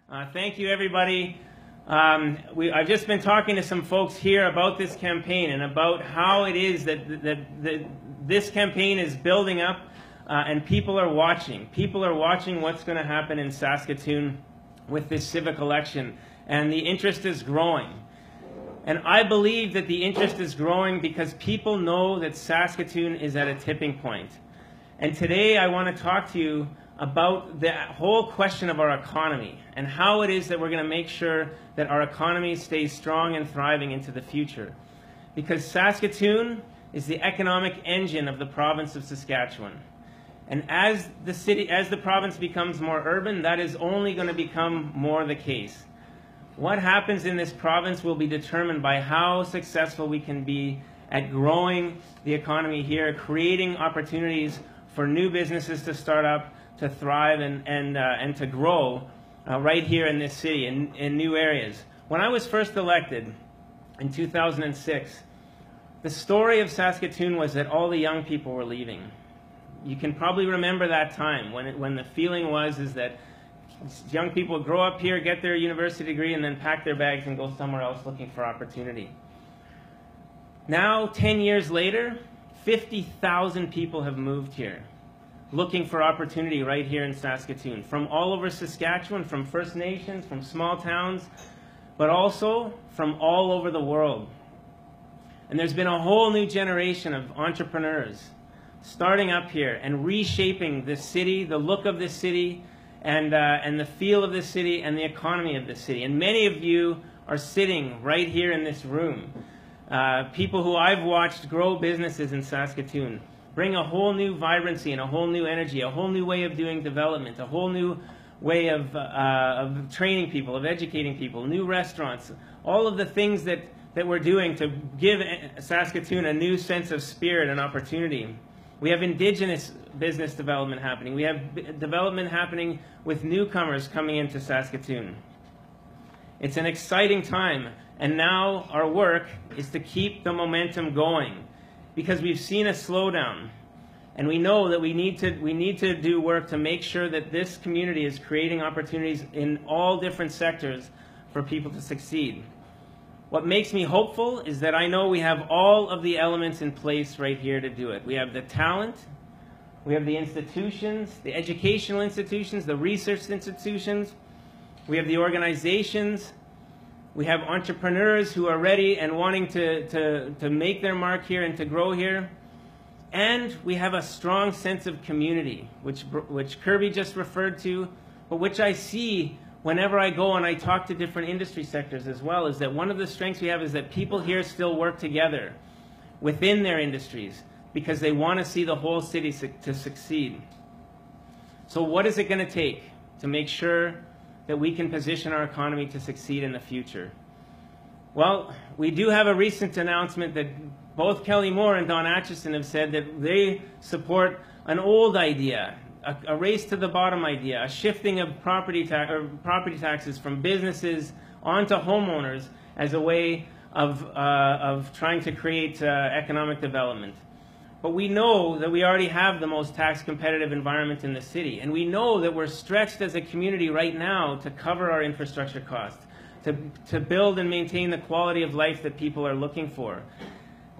Thank you, everybody. I've just been talking to some folks here about this campaign and about how it is that this campaign is building up, and people are watching. People are watching what's going to happen in Saskatoon with this civic election, and the interest is growing. And I believe that the interest is growing because people know that Saskatoon is at a tipping point. And today I want to talk to you about the whole question of our economy and how it is that we're going to make sure that our economy stays strong and thriving into the future. Because Saskatoon is the economic engine of the province of Saskatchewan. And as the province becomes more urban, that is only going to become more the case. What happens in this province will be determined by how successful we can be at growing the economy here, creating opportunities for new businesses to start up, to thrive and to grow right here in this city, in new areas. When I was first elected in 2006, the story of Saskatoon was that all the young people were leaving. You can probably remember that time when the feeling was that young people would grow up here, get their university degree, and then pack their bags and go somewhere else looking for opportunity. Now, 10 years later, 50,000 people have moved here, looking for opportunity right here in Saskatoon, from all over Saskatchewan, from First Nations, from small towns, but also from all over the world. And there's been a whole new generation of entrepreneurs starting up here and reshaping this city, the look of this city, and the feel of this city, and the economy of this city. And many of you are sitting right here in this room. People who I've watched grow businesses in Saskatoon, bring a whole new vibrancy and a whole new energy, a whole new way of doing development, a whole new way of training people, of educating people, new restaurants, all of the things that we're doing to give Saskatoon a new sense of spirit and opportunity. We have Indigenous business development happening. We have development happening with newcomers coming into Saskatoon. It's an exciting time, and now our work is to keep the momentum going, because we've seen a slowdown, and we know that we need to do work to make sure that this community is creating opportunities in all different sectors for people to succeed. What makes me hopeful is that I know we have all of the elements in place right here to do it. We have the talent, we have the institutions, the educational institutions, the research institutions, we have the organizations, we have entrepreneurs who are ready and wanting to make their mark here and to grow here. And we have a strong sense of community, which Kirby just referred to, but which I see whenever I go and I talk to different industry sectors as well, is that one of the strengths we have is that people here still work together within their industries because they want to see the whole city to succeed. So what is it going to take to make sure that we can position our economy to succeed in the future? Well, we do have a recent announcement that both Kelley and Don Atchison have said that they support an old idea, a race to the bottom idea, a shifting of property taxes from businesses onto homeowners as a way of trying to create economic development. But we know that we already have the most tax competitive environment in the city, and we know that we're stretched as a community right now to cover our infrastructure costs, to build and maintain the quality of life that people are looking for.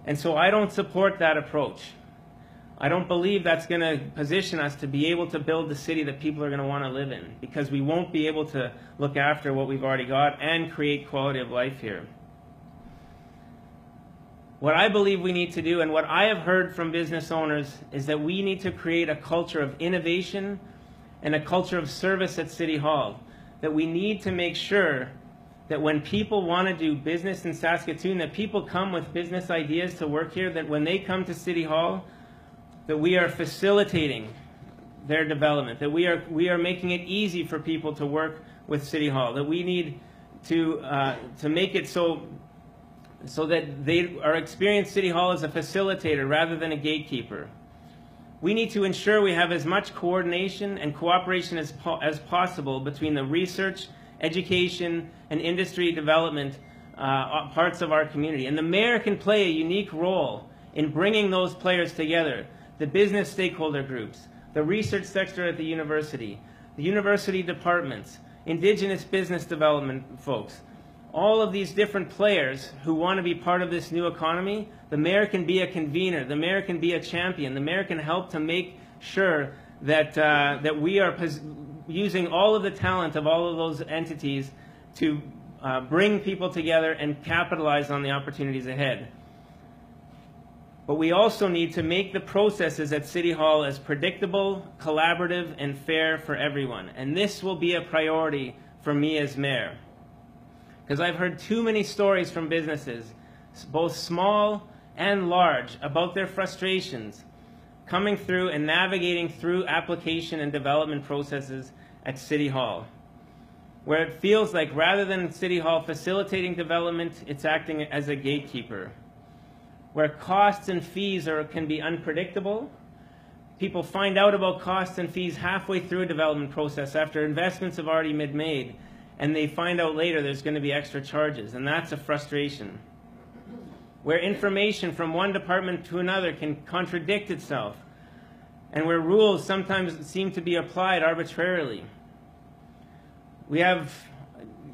And so I don't support that approach. I don't believe that's going to position us to be able to build the city that people are going to want to live in, because we won't be able to look after what we've already got and create quality of life here. What I believe we need to do, and what I have heard from business owners, is that we need to create a culture of innovation and a culture of service at City Hall. That we need to make sure that when people want to do business in Saskatoon, that people come with business ideas to work here, that when they come to City Hall, that we are facilitating their development, that we are making it easy for people to work with City Hall, that we need to make it so that they are experienced City Hall as a facilitator rather than a gatekeeper. We need to ensure we have as much coordination and cooperation as possible between the research, education, and industry development parts of our community. And the mayor can play a unique role in bringing those players together, the business stakeholder groups, the research sector at the university departments, Indigenous business development folks, all of these different players who want to be part of this new economy. The mayor can be a convener. The mayor can be a champion. The mayor can help to make sure that, that we are using all of the talent of all of those entities to bring people together and capitalize on the opportunities ahead. But we also need to make the processes at City Hall as predictable, collaborative, and fair for everyone. And this will be a priority for me as mayor. Because I've heard too many stories from businesses, both small and large, about their frustrations coming through and navigating through application and development processes at City Hall, where it feels like rather than City Hall facilitating development, it's acting as a gatekeeper, where costs and fees can be unpredictable. People find out about costs and fees halfway through a development process after investments have already been made, and they find out later there's going to be extra charges, and that's a frustration. Where information from one department to another can contradict itself, and where rules sometimes seem to be applied arbitrarily. We have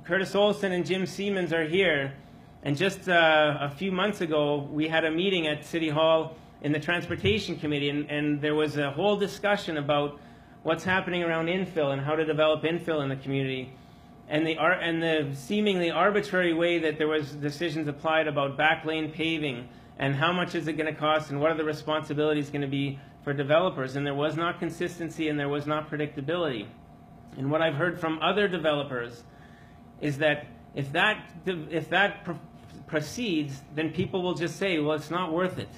Curtis Olson and Jim Siemens are here, and just a few months ago we had a meeting at City Hall in the Transportation Committee, and there was a whole discussion about what's happening around infill and how to develop infill in the community, and the seemingly arbitrary way that there was decisions applied about back lane paving and how much is it going to cost and what are the responsibilities going to be for developers, and there was not consistency and there was not predictability. And what I've heard from other developers is that if that proceeds, then people will just say, well, it's not worth it.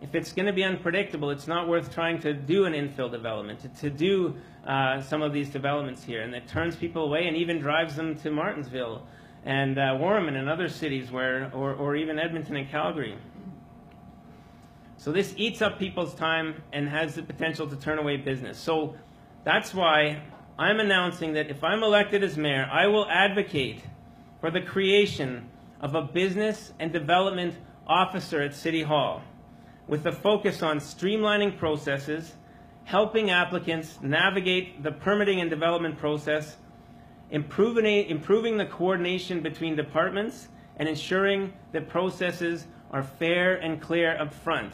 If it's going to be unpredictable, it's not worth trying to do an infill development, to do some of these developments here. And it turns people away and even drives them to Martinsville and Warman and other cities or even Edmonton and Calgary. So this eats up people's time and has the potential to turn away business. So that's why I'm announcing that if I'm elected as mayor, I will advocate for the creation of a business and development officer at City Hall, with a focus on streamlining processes, helping applicants navigate the permitting and development process, improving the coordination between departments, and ensuring that processes are fair and clear up front.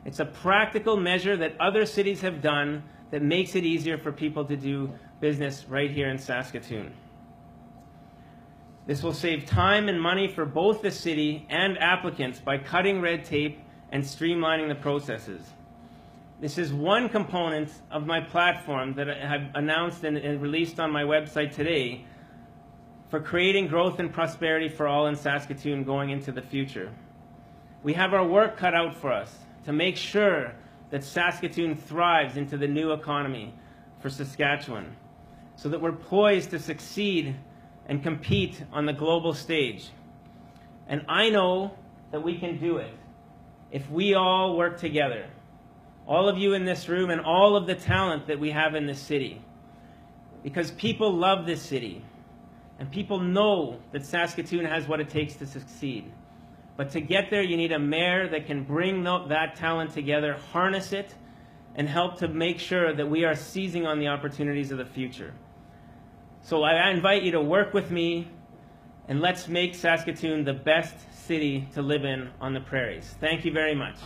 It's a practical measure that other cities have done that makes it easier for people to do business right here in Saskatoon. This will save time and money for both the city and applicants by cutting red tape and streamlining the processes. This is one component of my platform that I have announced and released on my website today for creating growth and prosperity for all in Saskatoon going into the future. We have our work cut out for us to make sure that Saskatoon thrives into the new economy for Saskatchewan, so that we're poised to succeed and compete on the global stage. And I know that we can do it if we all work together. All of you in this room and all of the talent that we have in this city. Because people love this city. And people know that Saskatoon has what it takes to succeed. But to get there, you need a mayor that can bring that talent together, harness it, and help to make sure that we are seizing on the opportunities of the future. So I invite you to work with me, and let's make Saskatoon the best city to live in on the prairies. Thank you very much.